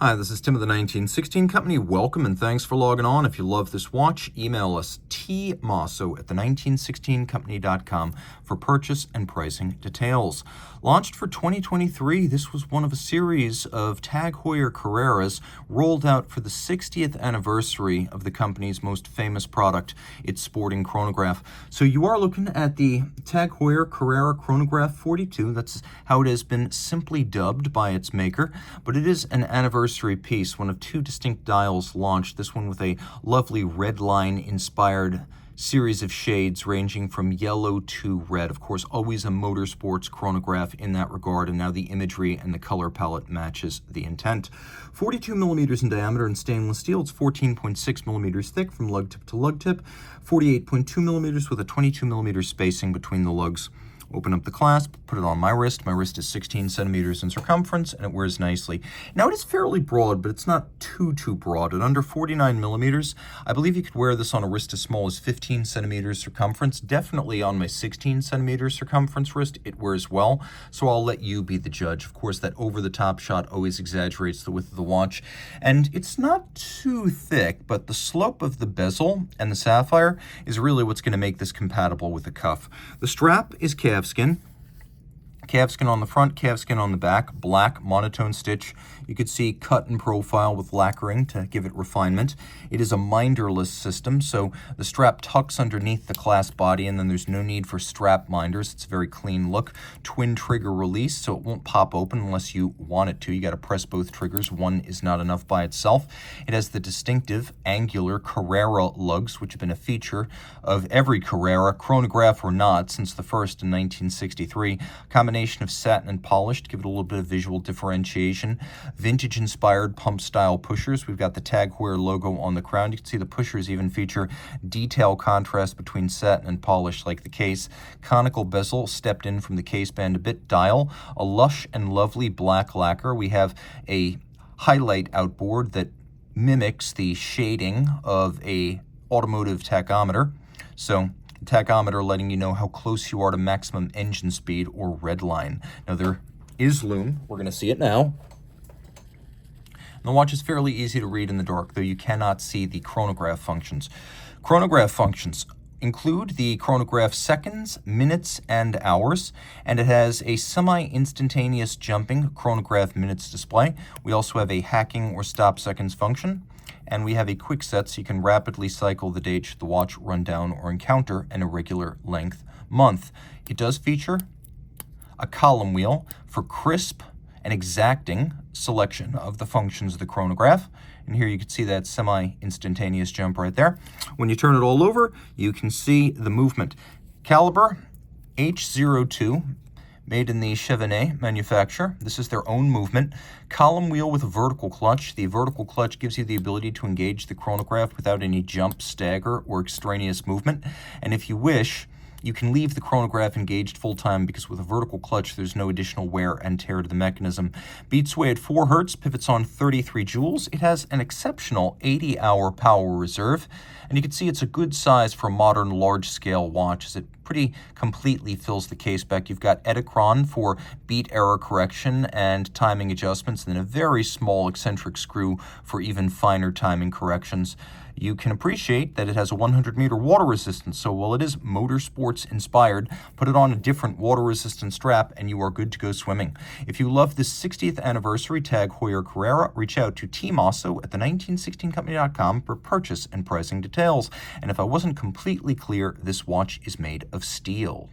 Hi, this is Tim of the 1916 Company. Welcome and thanks for logging on. If you love this watch, email us tmosso@the1916company.com for purchase and pricing details. Launched for 2023, this was one of a series of TAG Heuer Carreras rolled out for the 60th anniversary of the company's most famous product, its sporting chronograph. So you are looking at the TAG Heuer Carrera Chronograph 42. That's how it has been simply dubbed by its maker, but it is an anniversary piece, one of two distinct dials launched, this one with a lovely red line inspired series of shades ranging from yellow to red. Of course, always a motorsports chronograph in that regard, and now the imagery and the color palette matches the intent. 42 millimeters in diameter in stainless steel. It's 14.6 millimeters thick from lug tip to lug tip, 48.2 millimeters with a 22 millimeter spacing between the lugs. Open up the clasp, put it on my wrist. My wrist is 16 centimeters in circumference, and it wears nicely. Now, it is fairly broad, but it's not too broad. At under 49 millimeters, I believe you could wear this on a wrist as small as 15 centimeters circumference. Definitely on my 16 centimeter circumference wrist, it wears well, so I'll let you be the judge. Of course, that over-the-top shot always exaggerates the width of the watch, and it's not too thick, but the slope of the bezel and the sapphire is really what's going to make this compatible with the cuff. The strap is calfskin on the front, calfskin on the back, black monotone stitch. You could see cut and profile with lacquering to give it refinement. It is a minderless system, so the strap tucks underneath the clasp body, and then there's no need for strap minders. It's a very clean look. Twin trigger release, so it won't pop open unless you want it to. You got to press both triggers. One is not enough by itself. It has the distinctive angular Carrera lugs, which have been a feature of every Carrera, chronograph or not, since the first in 1963. Combination of satin and polished, give it a little bit of visual differentiation. Vintage-inspired pump-style pushers. We've got the TAG Heuer logo on the crown. You can see the pushers even feature detail contrast between satin and polish, like the case. Conical bezel stepped in from the case band a bit. Dial, a lush and lovely black lacquer. We have a highlight outboard that mimics the shading of a automotive tachometer. So tachometer letting you know how close you are to maximum engine speed or red line. Now there is lume. We're going to see it now. And the watch is fairly easy to read in the dark, though you cannot see the chronograph functions. Chronograph functions include the chronograph seconds, minutes, and hours, and it has a semi-instantaneous jumping chronograph minutes display. We also have a hacking or stop seconds function, and we have a quick set so you can rapidly cycle the date should the watch run down or encounter an irregular length month. It does feature a column wheel for crisp and exacting selection of the functions of the chronograph. And here you can see that semi-instantaneous jump right there. When you turn it all over, you can see the movement. Caliber H02, made in the Chevenet manufacture. This is their own movement. Column wheel with a vertical clutch. The vertical clutch gives you the ability to engage the chronograph without any jump, stagger, or extraneous movement. And if you wish, you can leave the chronograph engaged full-time because with a vertical clutch, there's no additional wear and tear to the mechanism. Beats away at 4 Hertz, pivots on 33 joules. It has an exceptional 80-hour power reserve, and you can see it's a good size for a modern large-scale watch, as it pretty completely fills the case back. You've got Edicron for beat error correction and timing adjustments, and then a very small eccentric screw for even finer timing corrections. You can appreciate that it has a 100-meter water resistance, so while it is motorsports inspired, put it on a different water-resistant strap and you are good to go swimming. If you love this 60th anniversary TAG Heuer Carrera, reach out to Team Mosso at the1916company.com for purchase and pricing details. And if I wasn't completely clear, this watch is made of steel.